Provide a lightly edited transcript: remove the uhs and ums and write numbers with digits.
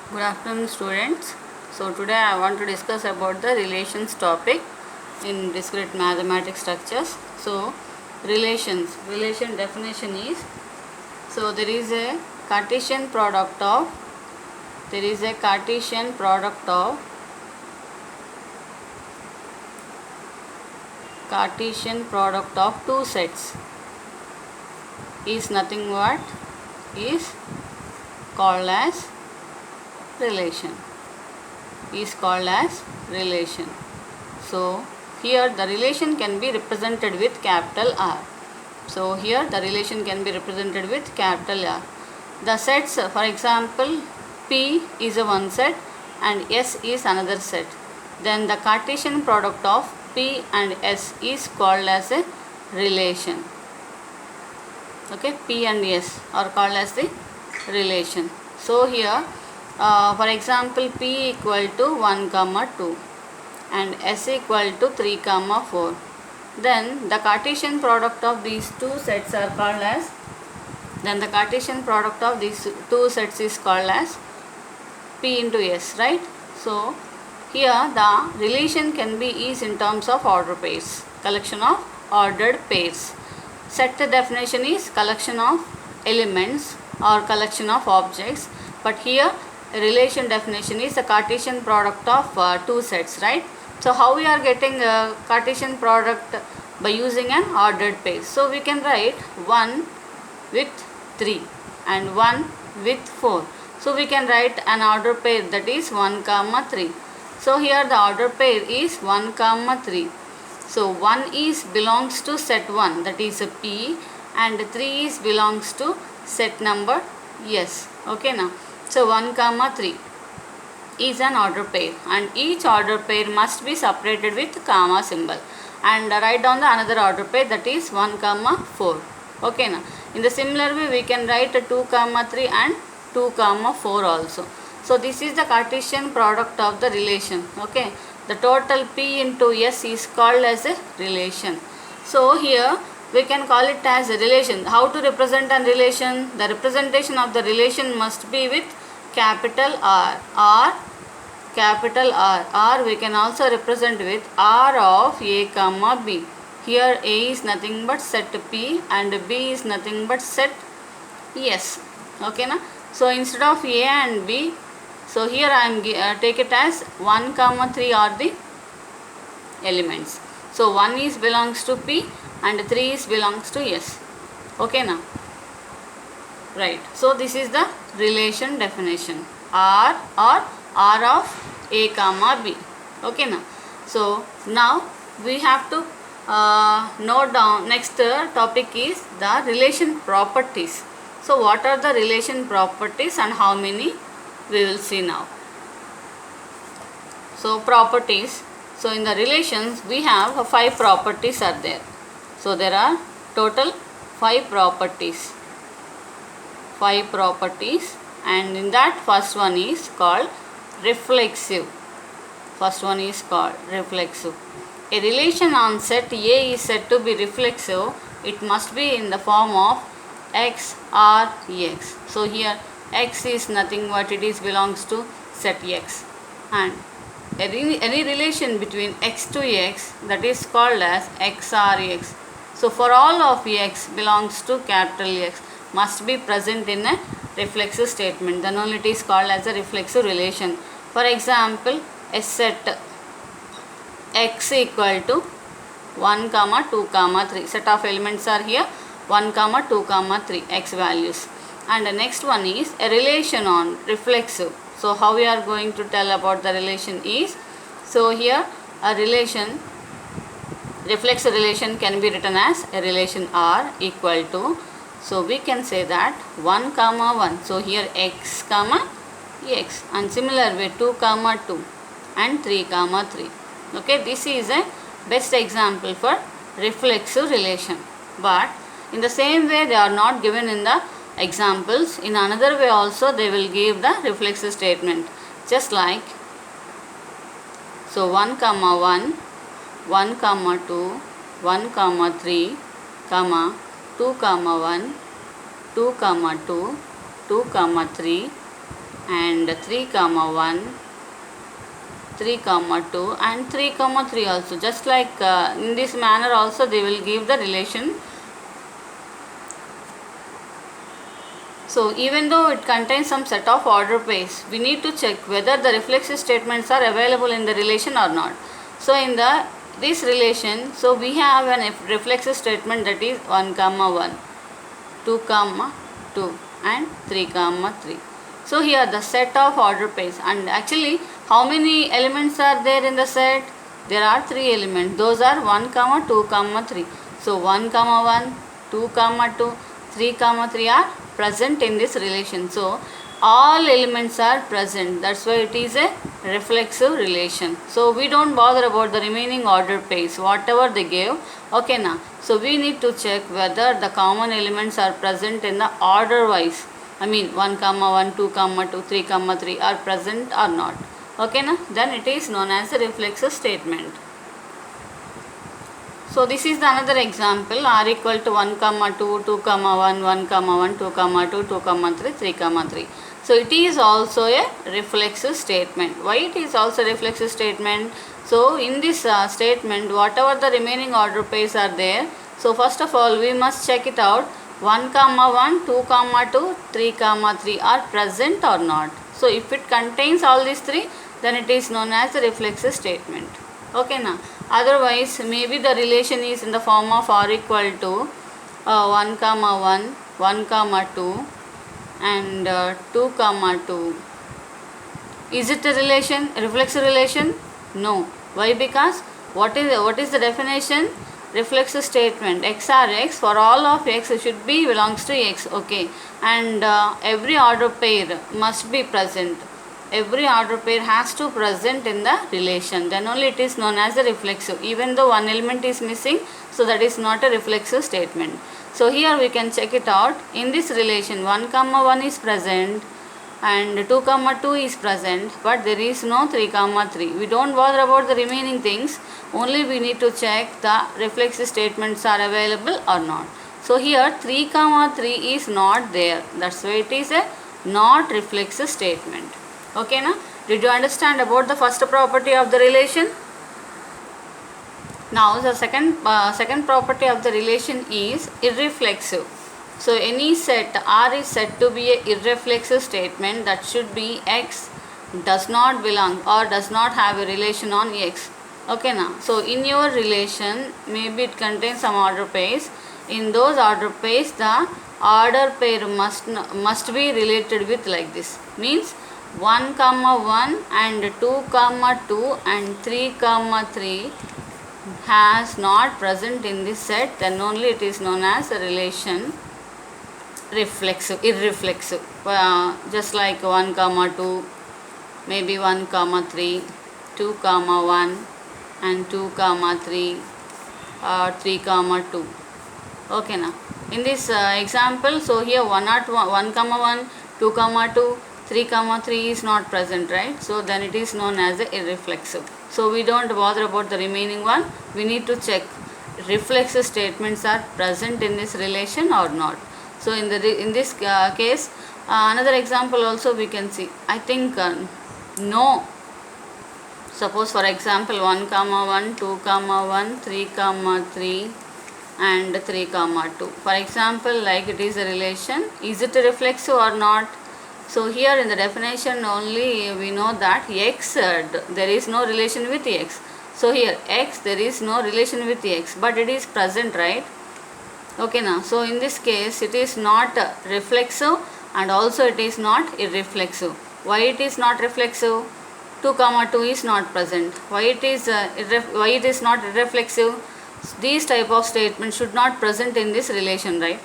Good afternoon, students. So today I want to discuss about the relations topic in discrete mathematics structures. So relation definition is, so there is a Cartesian product of two sets is nothing but is called as relation. So here the relation can be represented with capital R. The sets, for example, P is a one set and S is another set. Then the Cartesian product of P and S is called as a relation. Okay, P and S are called as the relation. So here, for example, P equal to 1, 2 and S equal to 3, 4. Then the Cartesian product of these two sets is called as P into S, right? So here the relation can be is in terms of order pairs, collection of ordered pairs. Set definition is collection of elements or collection of objects, but here relation definition is the Cartesian product of two sets, right? So how we are getting a Cartesian product? By using an ordered pair. So we can write 1 with 3 and 1 with 4. So we can write an order pair, that is 1, 3. So here the order pair is 1, 3. So 1 is belongs to set 1, that is a P, and 3 is belongs to set number S. Okay now. So 1, 3 is an order pair, and each order pair must be separated with comma symbol, and write down the another order pair, that is 1, 4. Okay now. In the similar way we can write 2, 3 and 2, 4 also. So this is the Cartesian product of the relation. Okay, the total P into S is called as a relation. So here we can call it as a relation. How to represent a relation? The representation of the relation must be with capital R. R we can also represent with R of A, B. Here A is nothing but set P and B is nothing but set S. Okay na? So instead of A and B, so here I am take it as 1, 3 are the elements. So 1 is belongs to P and 3 is belongs to S. Okay na? Right. So this is the relation definition. R or R of A, B. Okay now. So now we have to note down, next topic is the relation properties. So what are the relation properties and how many we will see now. So properties. So in the relations we have 5 properties are there. So there are total 5 properties. And in that first one is called reflexive. A relation on set A is said to be reflexive. It must be in the form of X or X. So here X is nothing but it is belongs to set X, and any relation between X to X, that is called as X or X. So for all of X belongs to capital X must be present in a reflexive statement, then only it is called as a reflexive relation. For example, a set X equal to 1, 2, 3. Set of elements are here 1, 2, 3 X values. And the next one is a relation on reflexive. So how we are going to tell about the relation is, so here a relation, reflexive relation can be written as a relation R equal to, so we can say that 1, 1. So here X, X, and similar way 2, 2 and 3, 3. Okay, this is a best example for reflexive relation. But in the same way they are not given in the examples. In another way also they will give the reflexive statement. Just like, so 1, 1, 1, 2, 1, 3, 2, 1, 2, 2, 2, 3, and 3 comma 1, 3 comma 2 and 3 comma 3 also. Just like in this manner also they will give the relation. So even though it contains some set of order pairs, we need to check whether the reflexive statements are available in the relation or not. So in this relation, so we have an reflexive statement, that is 1 comma 1, 2 comma 2 and 3 comma 3. So here the set of order pairs, and actually how many elements are there in the set? There are 3 elements. Those are 1 comma 2 comma 3. So 1 comma 1, 2 comma 2, 3 comma 3 are present in this relation. So all elements are present, that's why it is a reflexive relation. So we don't bother about the remaining order pairs, whatever they gave. Okay now, so we need to check whether the common elements are present in the order wise. I mean 1 comma 1, 2 comma 2, 3 comma 3 are present or not. Okay now, then it is known as a reflexive statement. So this is the another example, r equal to 1 comma 2, 2 comma 1, 1 comma 1, 2 comma 2, 2 comma 3, 3 comma 3. So it is also a reflexive statement. Why it is also a reflexive statement? So in this statement, whatever the remaining order pairs are there, so first of all we must check it out. 1 comma 1, 2 comma 2, 3 comma 3 are present or not. So if it contains all these 3, then it is known as a reflexive statement. Okay now. Otherwise maybe the relation is in the form of r equal to 1 comma 1, 1 comma 2 and 2 comma 2. Is it a relation, a reflexive relation? No. Why? Because what is the definition? Reflexive statement, x or x, for all of x should be belongs to x. Okay, and every order pair must be present. Every order pair has to present in the relation, then only it is known as a reflexive. Even though one element is missing, so that is not a reflexive statement. So here we can check it out. In this relation 1 comma 1 is present and 2 comma 2 is present, but there is no 3 comma 3. We don't bother about the remaining things, only we need to check the reflexive statements are available or not. So here 3 comma 3 is not there, that's why it is a not reflexive statement. Okay na? Did you understand about the first property of the relation? Now the second property of the relation is irreflexive. So any set R is said to be a irreflexive statement that should be x does not belong or does not have a relation on x. Okay now, so in your relation maybe it contains some order pairs. In those order pairs the order pair must be related with like this. Means 1 comma 1 and 2 comma 2 and 3 comma 3 has not present in this set, then only it is known as a relation reflexive, irreflexive. Just like 1 comma 2, maybe 1 comma 3, 2 comma 1 and 2 comma 3 or 3 comma 2. Okay now, in this example, so here 1 comma 1, 2 comma 2, 3 comma 3 is not present, right? So then it is known as a irreflexive. So we don't bother about the remaining one, we need to check reflexive statements are present in this relation or not. So in this case another example also we can see. I think no. Suppose for example 1 comma 1, 2 comma 1, 3 comma 3 and 3 comma 2. For example, like it is a relation, is it a reflexive or not? So here in the definition only we know that x there is no relation with x. So here x there is no relation with x, but it is present, right? Okay now, so in this case it is not reflexive and also it is not irreflexive. Why it is not reflexive? 2 comma 2 is not present. Why it is not irreflexive? These type of statements should not present in this relation, right?